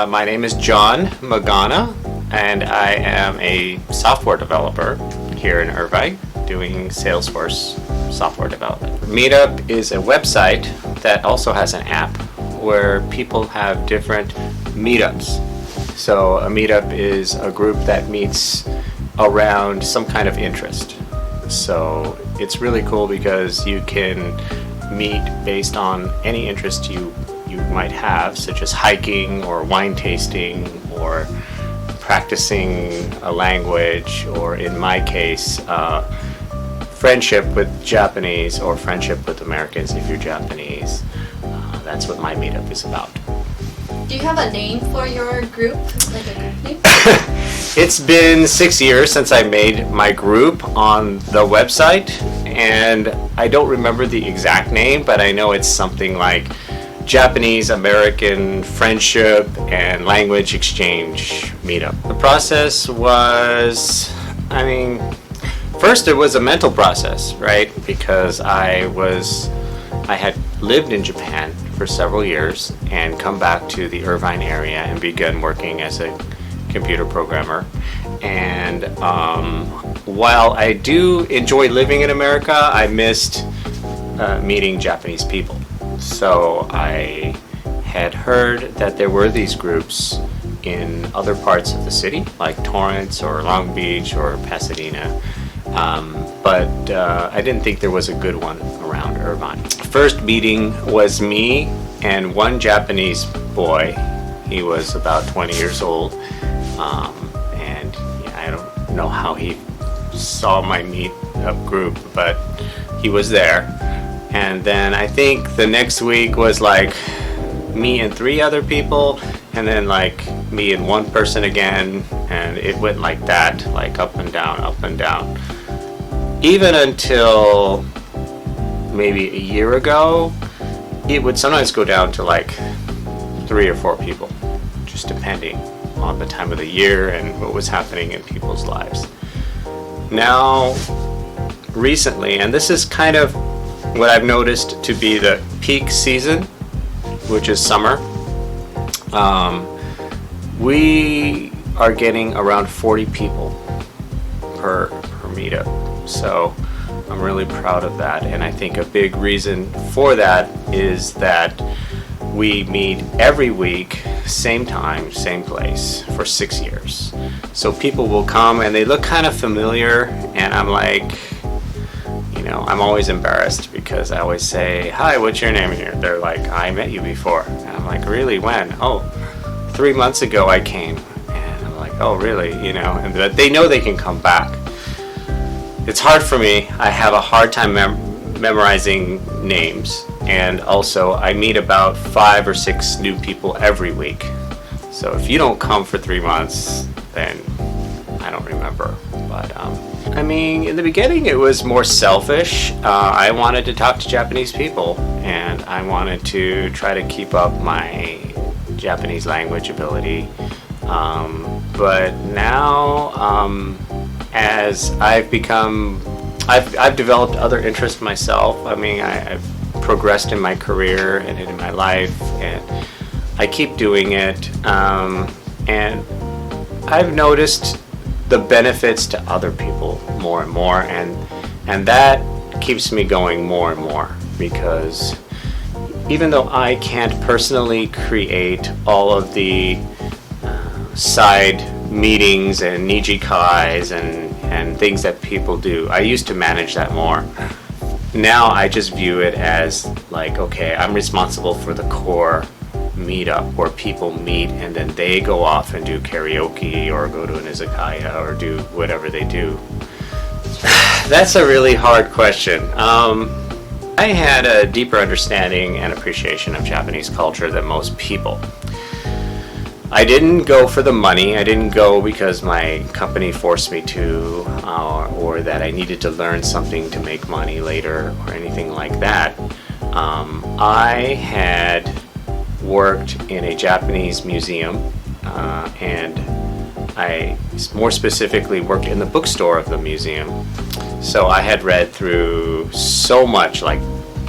My name is John Magana, and I am a software developer here in Irvine doing Salesforce software development. Meetup is a website that also has an app where people have different meetups. So a meetup is a group that meets around some kind of interest. So it's really cool because you can meet based on any interest you might have, such as hiking or wine tasting or practicing a language, or in my case, friendship with Japanese or friendship with Americans if you're Japanese. That's what my meetup is about. Do you have a name for your group, like a group name? It's been 6 years since I made my group on the website, and I don't remember the exact name, but I know it's something like Japanese American Friendship and Language Exchange Meetup. The process was, first it was a mental process, right? Because I had lived in Japan for several years and come back to the Irvine area and begun working as a computer programmer. And while I do enjoy living in America, I missed meeting Japanese people. So I had heard that there were these groups in other parts of the city, like Torrance or Long Beach or Pasadena. But I didn't think there was a good one around Irvine. First meeting was me and one Japanese boy. He was about 20 years old. And I don't know how he saw my meetup group, but he was there. And then I think the next week was like me and 3 other people, and then like me and one person again, and it went like that, like up and down, up and down. Even until maybe a year ago, it would sometimes go down to like 3 or 4 people, just depending on the time of the year and what was happening in people's lives. Now, recently, and this is kind of what I've noticed to be the peak season, which is summer, we are getting around 40 people per meetup. So I'm really proud of that, and I think a big reason for that is that we meet every week, same time, same place, for 6 years. So people will come and they look kind of familiar, and I'm like, I'm always embarrassed because I always say, "Hi, what's your name?" here. They're like, "I met you before." And I'm like, "Really? When?" "Oh, 3 months ago I came." And I'm like, "Oh, really?" And but they know they can come back. It's hard for me. I have a hard time memorizing names, and also I meet about 5 or 6 new people every week. So if you don't come for 3 months, then I don't remember. But in the beginning it was more selfish. I wanted to talk to Japanese people, and I wanted to try to keep up my Japanese language ability. But now, as I've developed other interests myself. I've progressed in my career and in my life, and I keep doing it. And I've noticed the benefits to other people more and more, and that keeps me going more and more, because even though I can't personally create all of the side meetings and nijikais and things that people do, I used to manage that more. Now I just view it as like, okay, I'm responsible for the core meetup where people meet and then they go off and do karaoke or go to an izakaya or do whatever they do. That's a really hard question. I had a deeper understanding and appreciation of Japanese culture than most people. I didn't go for the money. I didn't go because my company forced me to, or that I needed to learn something to make money later or anything like that. I had worked in a Japanese museum, and I more specifically worked in the bookstore of the museum. So I had read through so much, like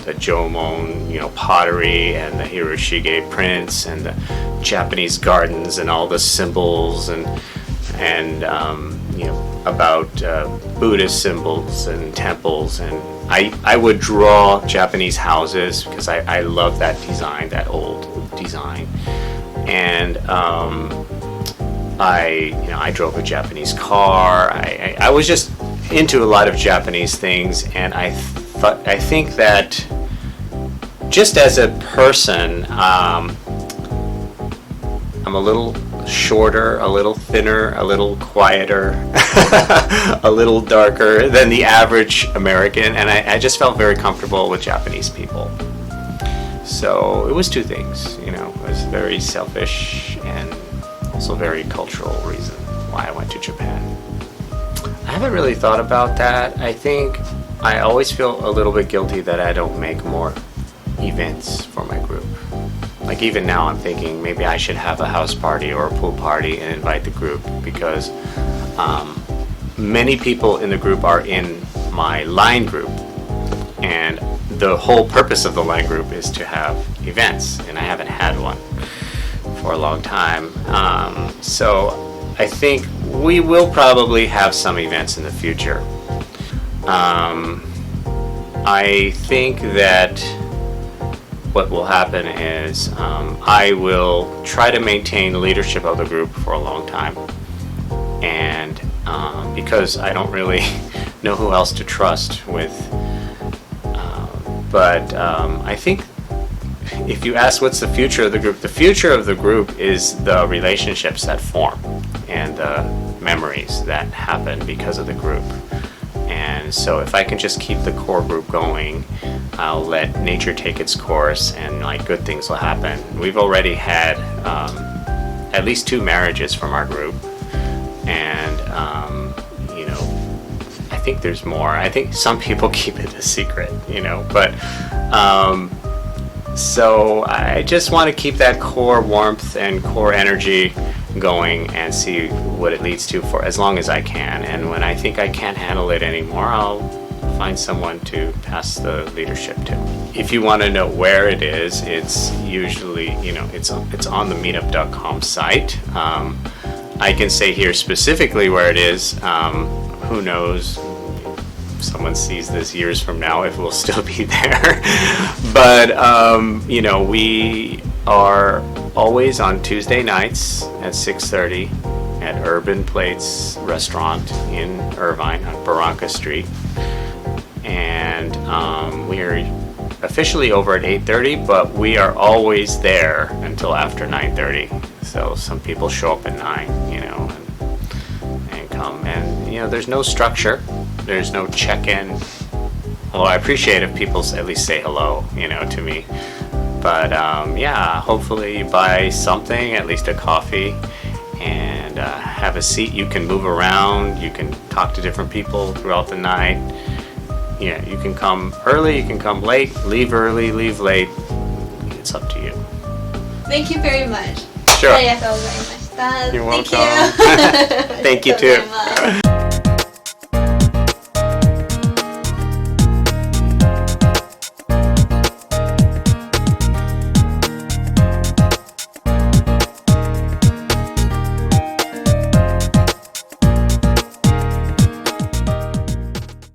the Jomon, pottery and the Hiroshige prints and the Japanese gardens and all the symbols and about Buddhist symbols and temples. And I would draw Japanese houses because I love that design, that old design. And I drove a Japanese car. I was just into a lot of Japanese things, and I think that just as a person, I'm a little shorter, a little thinner, a little quieter, a little darker than the average American, and I just felt very comfortable with Japanese people. So it was two things, it was very selfish and also very cultural reason why I went to Japan. I haven't really thought about that. I think I always feel a little bit guilty that I don't make more events for my group. Like even now I'm thinking maybe I should have a house party or a pool party and invite the group because many people in the group are in my line group, and the whole purpose of the line group is to have events, and I haven't had one for a long time. So I think we will probably have some events in the future. I think that what will happen is I will try to maintain leadership of the group for a long time, and because I don't really know who else to trust with, but I think if you ask what's the future of the future of the group is the relationships that form and the memories that happen because of the group. And so if I can just keep the core group going, I'll let nature take its course, and good things will happen. We've already had at least 2 marriages from our group, and I think there's more. I think some people keep it a secret, but so I just want to keep that core warmth and core energy going and see what it leads to for as long as I can. And when I think I can't handle it anymore, I'll find someone to pass the leadership to. If you want to know where it is, it's usually, it's on the meetup.com site. I can say here specifically where it is. Who knows? If someone sees this years from now, if we'll still be there. But, we are always on Tuesday nights at 6:30 at Urban Plates Restaurant in Irvine on Barranca Street. And we're officially over at 8:30, but we are always there until after 9:30. So some people show up at 9, and come. And, there's no structure. There's no check-in. Although I appreciate if people at least say hello, to me. But hopefully you buy something, at least a coffee, and have a seat. You can move around. You can talk to different people throughout the night. You can come early, you can come late, leave early, leave late. It's up to you. Thank you very much. Sure. ありがとうございました。You're welcome. Thank you. Thank you too.